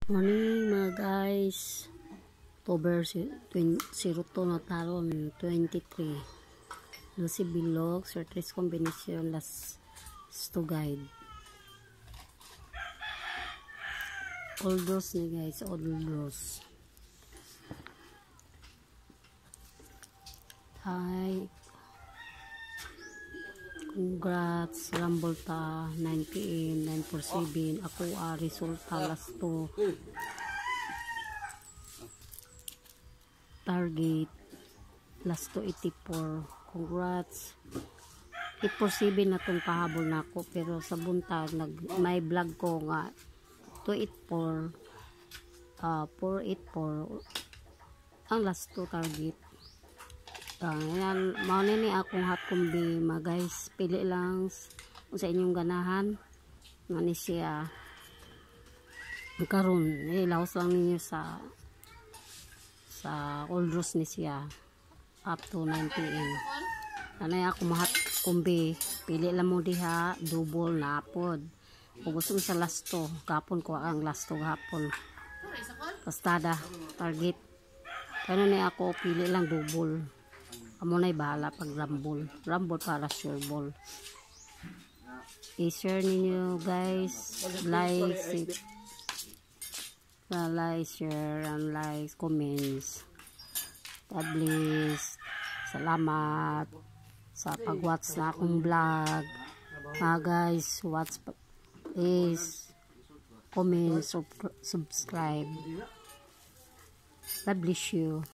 Morning mga guys. October 02 na taron 23. Lucy Bilog, Surtres Combination Las to Guide. Oldos ni guys, oldos. Hi. Congrats, Rumble ta 9 PM 947. Ako resulta last to target last to 84. Congrats. 847 na tong pahabol na ako, pero sa buntag may vlog ko nga 284 484 ang last to target. Yan, mauna ni akong hot kumbi mga guys. Pili lang kung sa inyong ganahan nga ni siya karon laos lang ninyo sa oldros ni siya up to 9 PM. Anay ako mahat kumbi, pili lang mo diha double na apod. Kung gusto mo sa lasto kapon ko ang lasto gapon pastada target kano ni ako pili lang double. Amo na'y bahala pag rumble para sure ball. I-share ninyo guys, like, share and like, comments. God bless. Salamat sa pag-watch na akong vlog. Guys, watch is comment, subscribe. God bless you.